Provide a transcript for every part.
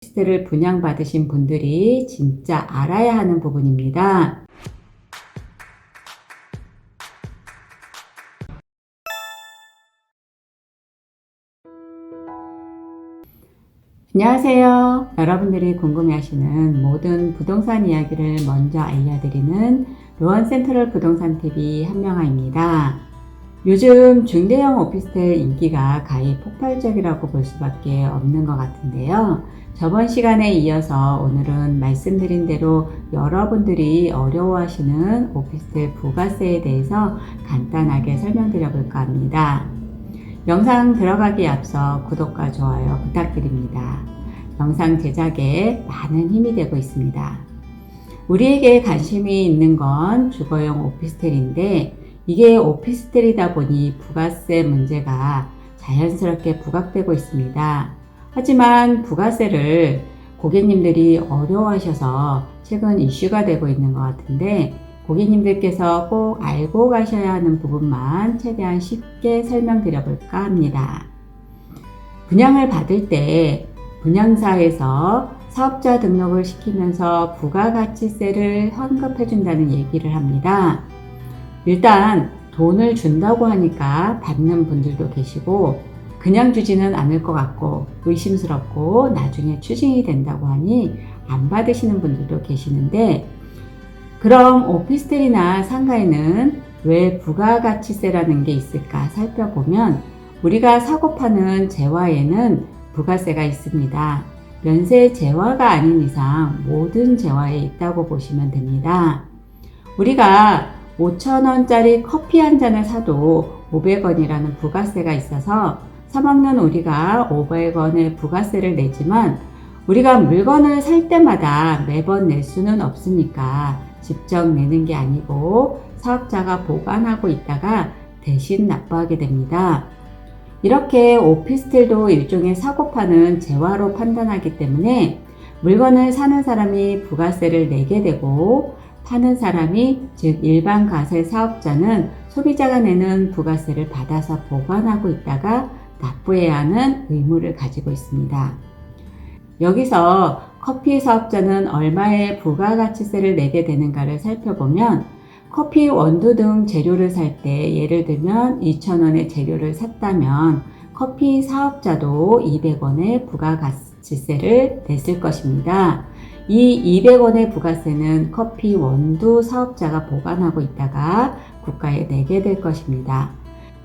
오피스텔을 분양받으신 분들이 진짜 알아야 하는 부분입니다. 안녕하세요. 여러분들이 궁금해하시는 모든 부동산 이야기를 먼저 알려드리는 로원센트럴 부동산TV 한명아입니다. 요즘 중대형 오피스텔 인기가 가히 폭발적이라고 볼 수밖에 없는 것 같은데요. 저번 시간에 이어서 오늘은 말씀드린 대로 여러분들이 어려워하시는 오피스텔 부가세에 대해서 간단하게 설명드려 볼까 합니다. 영상 들어가기에 앞서 구독과 좋아요 부탁드립니다. 영상 제작에 많은 힘이 되고 있습니다. 우리에게 관심이 있는 건 주거용 오피스텔인데 이게 오피스텔이다 보니 부가세 문제가 자연스럽게 부각되고 있습니다. 하지만 부가세를 고객님들이 어려워하셔서 최근 이슈가 되고 있는 것 같은데 고객님들께서 꼭 알고 가셔야 하는 부분만 최대한 쉽게 설명드려 볼까 합니다. 분양을 받을 때 분양사에서 사업자 등록을 시키면서 부가가치세를 환급해 준다는 얘기를 합니다. 일단 돈을 준다고 하니까 받는 분들도 계시고 그냥 주지는 않을 것 같고 의심스럽고 나중에 추징이 된다고 하니 안 받으시는 분들도 계시는데 그럼 오피스텔이나 상가에는 왜 부가가치세라는 게 있을까 살펴보면 우리가 사고 파는 재화에는 부가세가 있습니다. 면세 재화가 아닌 이상 모든 재화에 있다고 보시면 됩니다. 우리가 5,000원짜리 커피 한 잔을 사도 500원이라는 부가세가 있어서 사먹는 우리가 500원의 부가세를 내지만 우리가 물건을 살 때마다 매번 낼 수는 없으니까 직접 내는 게 아니고 사업자가 보관하고 있다가 대신 납부하게 됩니다. 이렇게 오피스텔도 일종의 사고 파는 재화로 판단하기 때문에 물건을 사는 사람이 부가세를 내게 되고 파는 사람이 즉 일반 가세 사업자는 소비자가 내는 부가세를 받아서 보관하고 있다가 납부해야 하는 의무를 가지고 있습니다. 여기서 커피 사업자는 얼마의 부가가치세를 내게 되는가를 살펴보면 커피 원두 등 재료를 살 때 예를 들면 2,000원의 재료를 샀다면 커피 사업자도 200원의 부가가치세를 냈을 것입니다. 이 200원의 부가세는 커피 원두 사업자가 보관하고 있다가 국가에 내게 될 것입니다.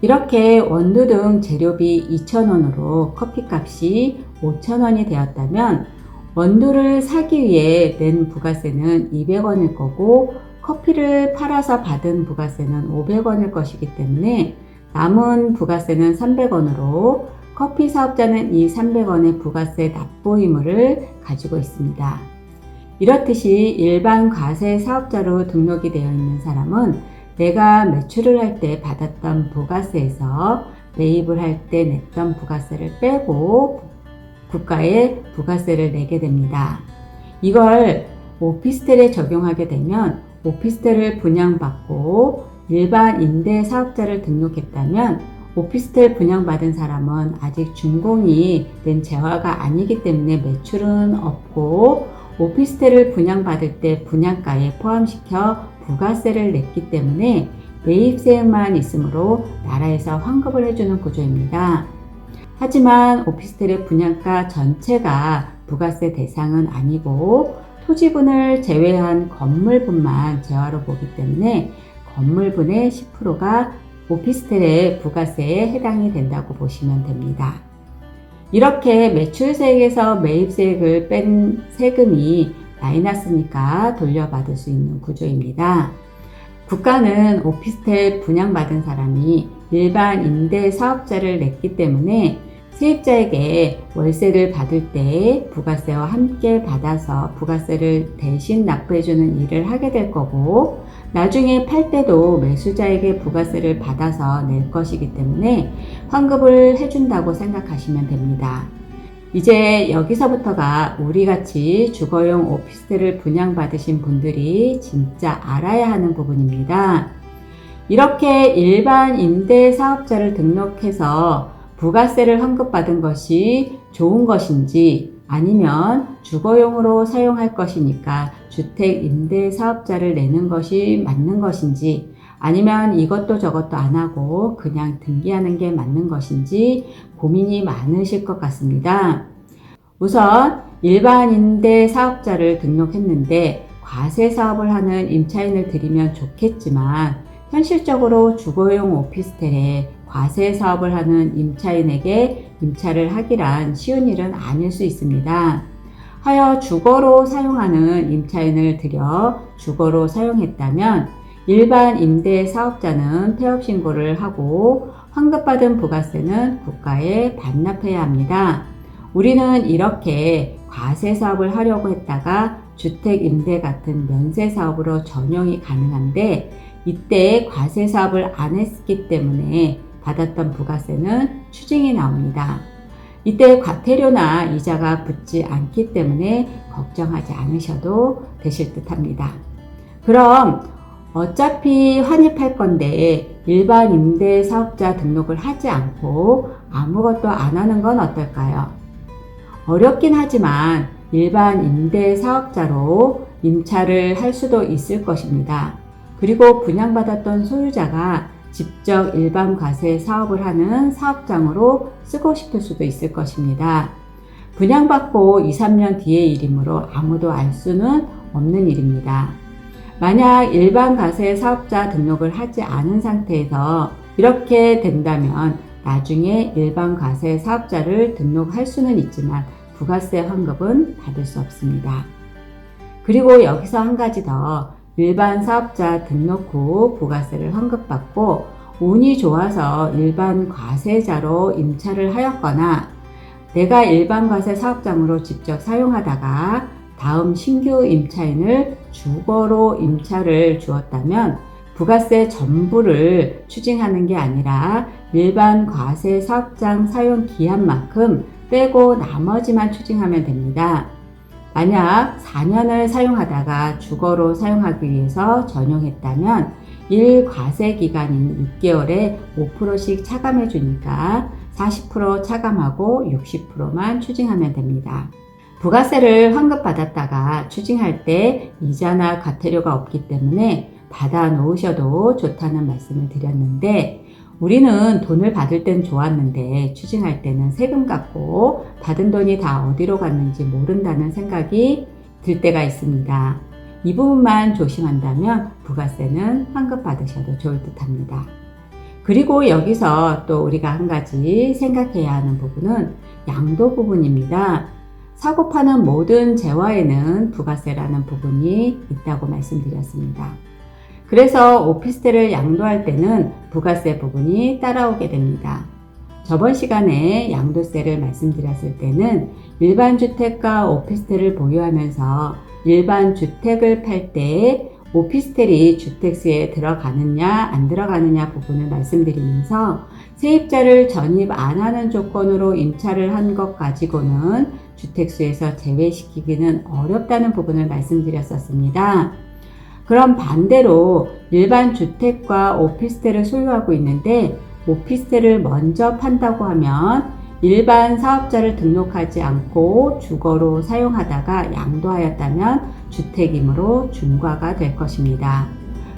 이렇게 원두 등 재료비 2,000원으로 커피값이 5,000원이 되었다면 원두를 사기 위해 낸 부가세는 200원일 거고 커피를 팔아서 받은 부가세는 500원일 것이기 때문에 남은 부가세는 300원으로 커피 사업자는 이 300원의 부가세 납부 의무를 가지고 있습니다. 이렇듯이 일반 과세 사업자로 등록이 되어 있는 사람은 내가 매출을 할 때 받았던 부가세에서 매입을 할 때 냈던 부가세를 빼고 국가에 부가세를 내게 됩니다. 이걸 오피스텔에 적용하게 되면 오피스텔을 분양받고 일반 임대 사업자를 등록했다면 오피스텔 분양받은 사람은 아직 준공이 된 재화가 아니기 때문에 매출은 없고 오피스텔을 분양받을 때 분양가에 포함시켜 부가세를 냈기 때문에 매입세액만 있으므로 나라에서 환급을 해주는 구조입니다. 하지만 오피스텔의 분양가 전체가 부가세 대상은 아니고 토지분을 제외한 건물분만 재화로 보기 때문에 건물분의 10%가 오피스텔의 부가세에 해당이 된다고 보시면 됩니다. 이렇게 매출세액에서 매입세액을 뺀 세금이 마이너스니까 돌려받을 수 있는 구조입니다. 국가는 오피스텔 분양받은 사람이 일반 임대 사업자를 냈기 때문에 세입자에게 월세를 받을 때 부가세와 함께 받아서 부가세를 대신 납부해주는 일을 하게 될 거고 나중에 팔 때도 매수자에게 부가세를 받아서 낼 것이기 때문에 환급을 해준다고 생각하시면 됩니다. 이제 여기서부터가 우리같이 주거용 오피스텔을 분양받으신 분들이 진짜 알아야 하는 부분입니다. 이렇게 일반 임대 사업자를 등록해서 부가세를 환급받은 것이 좋은 것인지 아니면 주거용으로 사용할 것이니까 주택 임대 사업자를 내는 것이 맞는 것인지, 아니면 이것도 저것도 안 하고 그냥 등기하는 게 맞는 것인지 고민이 많으실 것 같습니다. 우선 일반 임대 사업자를 등록했는데 과세 사업을 하는 임차인을 들이면 좋겠지만, 현실적으로 주거용 오피스텔에 과세 사업을 하는 임차인에게 임차를 하기란 쉬운 일은 아닐 수 있습니다. 하여 주거로 사용하는 임차인을 들여 주거로 사용했다면 일반 임대 사업자는 폐업 신고를 하고 환급받은 부가세는 국가에 반납해야 합니다. 우리는 이렇게 과세 사업을 하려고 했다가 주택 임대 같은 면세 사업으로 전용이 가능한데, 이때 과세 사업을 안 했기 때문에 받았던 부가세는 추징이 나옵니다. 이때 과태료나 이자가 붙지 않기 때문에 걱정하지 않으셔도 되실 듯 합니다. 그럼 어차피 환입할 건데 일반 임대 사업자 등록을 하지 않고 아무것도 안 하는 건 어떨까요? 어렵긴 하지만 일반 임대 사업자로 임차를 할 수도 있을 것입니다. 그리고 분양받았던 소유자가 직접 일반 과세 사업을 하는 사업장으로 쓰고 싶을 수도 있을 것입니다. 분양받고 2, 3년 뒤의 일이므로 아무도 알 수는 없는 일입니다. 만약 일반 과세 사업자 등록을 하지 않은 상태에서 이렇게 된다면 나중에 일반 과세 사업자를 등록할 수는 있지만 부가세 환급은 받을 수 없습니다. 그리고 여기서 한 가지 더, 일반 사업자 등록 후 부가세를 환급받고 운이 좋아서 일반 과세자로 임차를 하였거나 내가 일반 과세 사업장으로 직접 사용하다가 다음 신규 임차인을 주거로 임차를 주었다면 부가세 전부를 추징하는 게 아니라 일반 과세 사업장 사용 기한만큼 빼고 나머지만 추징하면 됩니다. 만약 4년을 사용하다가 주거로 사용하기 위해서 전용했다면 1과세 기간인 6개월에 5%씩 차감해 주니까 40% 차감하고 60%만 추징하면 됩니다. 부가세를 환급받았다가 추징할 때 이자나 과태료가 없기 때문에 받아 놓으셔도 좋다는 말씀을 드렸는데, 우리는 돈을 받을 땐 좋았는데 추징할 때는 세금 갚고 받은 돈이 다 어디로 갔는지 모른다는 생각이 들 때가 있습니다. 이 부분만 조심한다면 부가세는 환급받으셔도 좋을 듯 합니다. 그리고 여기서 또 우리가 한 가지 생각해야 하는 부분은 양도 부분입니다. 사고 파는 모든 재화에는 부가세라는 부분이 있다고 말씀드렸습니다. 그래서 오피스텔을 양도할 때는 부가세 부분이 따라오게 됩니다. 저번 시간에 양도세를 말씀드렸을 때는 일반 주택과 오피스텔을 보유하면서 일반 주택을 팔 때 오피스텔이 주택수에 들어가느냐 안 들어가느냐 부분을 말씀드리면서 세입자를 전입 안 하는 조건으로 임차를 한 것 가지고는 주택수에서 제외시키기는 어렵다는 부분을 말씀드렸었습니다. 그럼 반대로 일반 주택과 오피스텔을 소유하고 있는데 오피스텔을 먼저 판다고 하면 일반 사업자를 등록하지 않고 주거로 사용하다가 양도하였다면 주택이므로 중과가 될 것입니다.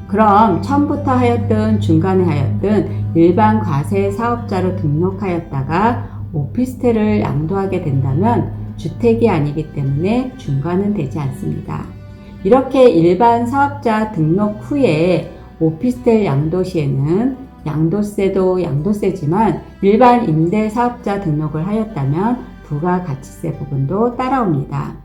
그럼 처음부터 하였든 중간에 하였든 일반 과세 사업자로 등록하였다가 오피스텔을 양도하게 된다면 주택이 아니기 때문에 중과는 되지 않습니다. 이렇게 일반 사업자 등록 후에 오피스텔 양도 시에는 양도세도 양도세지만 일반 임대 사업자 등록을 하였다면 부가가치세 부분도 따라옵니다.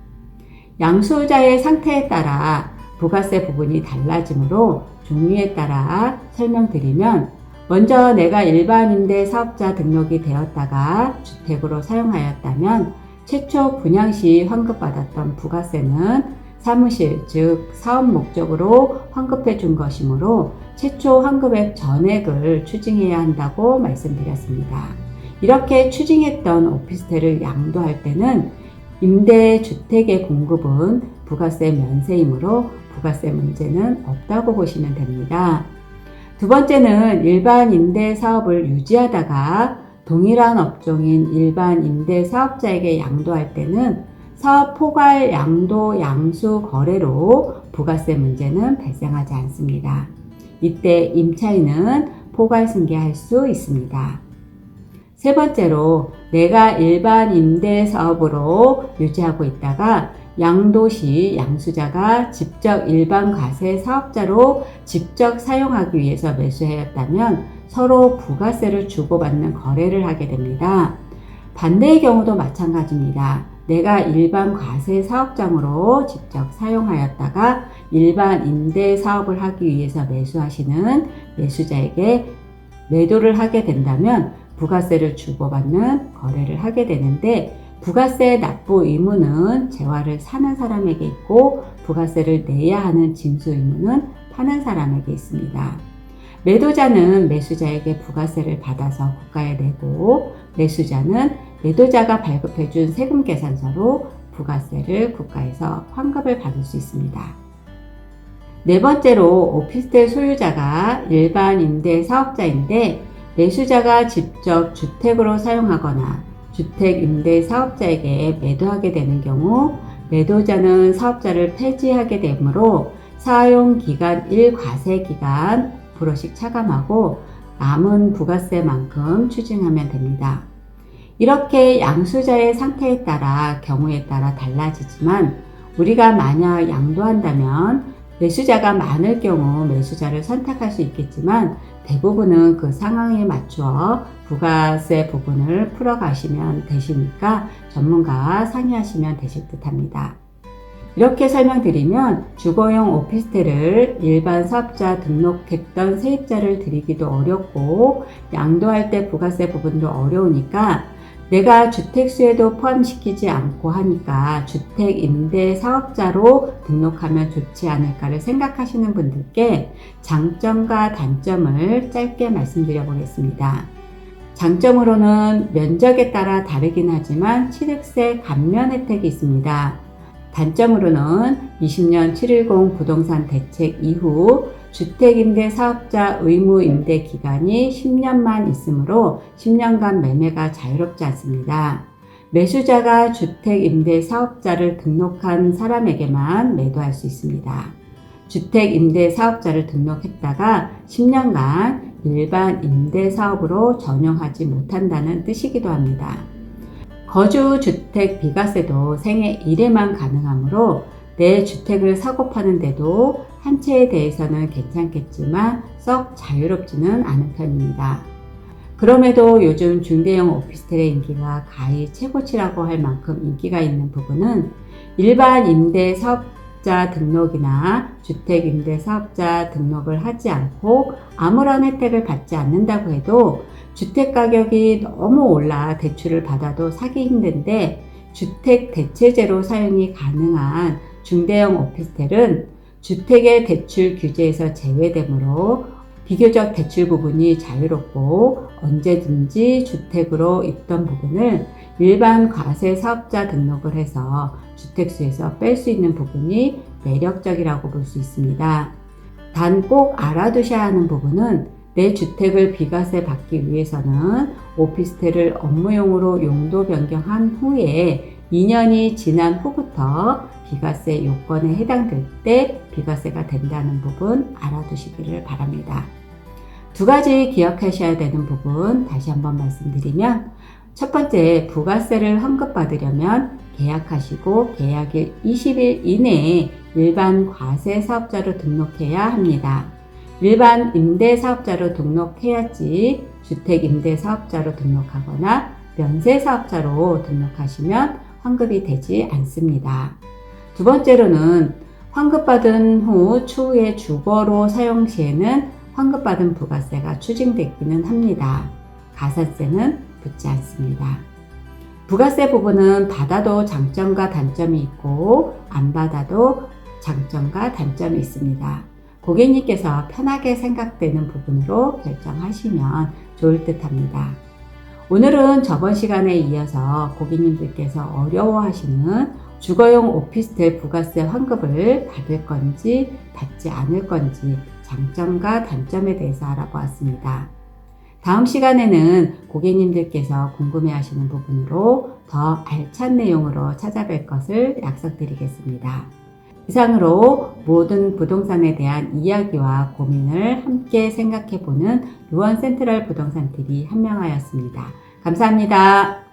양수자의 상태에 따라 부가세 부분이 달라지므로 종류에 따라 설명드리면, 먼저 내가 일반 임대 사업자 등록이 되었다가 주택으로 사용하였다면 최초 분양 시 환급받았던 부가세는 사무실, 즉 사업 목적으로 환급해 준 것이므로 최초 환급액 전액을 추징해야 한다고 말씀드렸습니다. 이렇게 추징했던 오피스텔을 양도할 때는 임대주택의 공급은 부가세 면세이므로 부가세 문제는 없다고 보시면 됩니다. 두 번째는 일반 임대 사업을 유지하다가 동일한 업종인 일반 임대 사업자에게 양도할 때는 사업 포괄, 양도, 양수, 거래로 부가세 문제는 발생하지 않습니다. 이때 임차인은 포괄 승계할 수 있습니다. 세 번째로, 내가 일반 임대 사업으로 유지하고 있다가 양도 시 양수자가 직접 일반 과세 사업자로 직접 사용하기 위해서 매수하였다면 서로 부가세를 주고받는 거래를 하게 됩니다. 반대의 경우도 마찬가지입니다. 내가 일반 과세 사업장으로 직접 사용하였다가 일반 임대 사업을 하기 위해서 매수하시는 매수자에게 매도를 하게 된다면 부가세를 주고받는 거래를 하게 되는데, 부가세 납부 의무는 재화를 사는 사람에게 있고 부가세를 내야 하는 징수 의무는 파는 사람에게 있습니다. 매도자는 매수자에게 부가세를 받아서 국가에 내고, 매수자는 매도자가 발급해준 세금 계산서로 부가세를 국가에서 환급을 받을 수 있습니다. 네 번째로, 오피스텔 소유자가 일반 임대 사업자인데 매수자가 직접 주택으로 사용하거나 주택 임대 사업자에게 매도하게 되는 경우, 매도자는 사업자를 폐지하게 되므로 사용기간 1과세기간 불허식 차감하고 남은 부가세만큼 추징하면 됩니다. 이렇게 양수자의 상태에 따라 경우에 따라 달라지지만, 우리가 만약 양도한다면 매수자가 많을 경우 매수자를 선택할 수 있겠지만 대부분은 그 상황에 맞추어 부가세 부분을 풀어가시면 되시니까 전문가와 상의하시면 되실 듯 합니다. 이렇게 설명드리면 주거용 오피스텔을 일반 사업자 등록했던 세입자를 드리기도 어렵고 양도할 때 부가세 부분도 어려우니까 내가 주택수에도 포함시키지 않고 하니까 주택 임대 사업자로 등록하면 좋지 않을까를 생각하시는 분들께 장점과 단점을 짧게 말씀드려 보겠습니다. 장점으로는 면적에 따라 다르긴 하지만 취득세 감면 혜택이 있습니다. 단점으로는 20년 710 부동산 대책 이후 주택임대 사업자 의무 임대 기간이 10년만 있으므로 10년간 매매가 자유롭지 않습니다. 매수자가 주택임대 사업자를 등록한 사람에게만 매도할 수 있습니다. 주택임대 사업자를 등록했다가 10년간 일반 임대사업으로 전용하지 못한다는 뜻이기도 합니다. 거주주택 비과세도 생애 1회만 가능하므로 내 주택을 사고 파는데도 한 채에 대해서는 괜찮겠지만 썩 자유롭지는 않은 편입니다. 그럼에도 요즘 중대형 오피스텔의 인기가 가히 최고치라고 할 만큼 인기가 있는 부분은 일반 임대 사업자 등록이나 주택 임대 사업자 등록을 하지 않고 아무런 혜택을 받지 않는다고 해도 주택 가격이 너무 올라 대출을 받아도 사기 힘든데 주택 대체제로 사용이 가능한 중대형 오피스텔은 주택의 대출 규제에서 제외되므로 비교적 대출 부분이 자유롭고 언제든지 주택으로 있던 부분을 일반 과세 사업자 등록을 해서 주택수에서 뺄 수 있는 부분이 매력적이라고 볼 수 있습니다. 단 꼭 알아두셔야 하는 부분은 내 주택을 비과세 받기 위해서는 오피스텔을 업무용으로 용도 변경한 후에 2년이 지난 후부터 비과세 요건에 해당될 때 비과세가 된다는 부분 알아두시기를 바랍니다. 두 가지 기억하셔야 되는 부분 다시 한번 말씀드리면, 첫 번째, 부가세를 환급받으려면 계약하시고 계약일 20일 이내에 일반 과세 사업자로 등록해야 합니다. 일반 임대사업자로 등록해야지 주택 임대사업자로 등록하거나 면세사업자로 등록하시면 환급이 되지 않습니다. 두 번째로는 환급받은 후 추후에 주거로 사용 시에는 환급받은 부가세가 추징되기는 합니다. 가산세는 붙지 않습니다. 부가세 부분은 받아도 장점과 단점이 있고 안 받아도 장점과 단점이 있습니다. 고객님께서 편하게 생각되는 부분으로 결정하시면 좋을 듯 합니다. 오늘은 저번 시간에 이어서 고객님들께서 어려워하시는 주거용 오피스텔 부가세 환급을 받을 건지 받지 않을 건지 장점과 단점에 대해서 알아보았습니다. 다음 시간에는 고객님들께서 궁금해하시는 부분으로 더 알찬 내용으로 찾아뵐 것을 약속드리겠습니다. 이상으로 모든 부동산에 대한 이야기와 고민을 함께 생각해보는 루원 센트럴 부동산 TV 한명아였습니다. 감사합니다.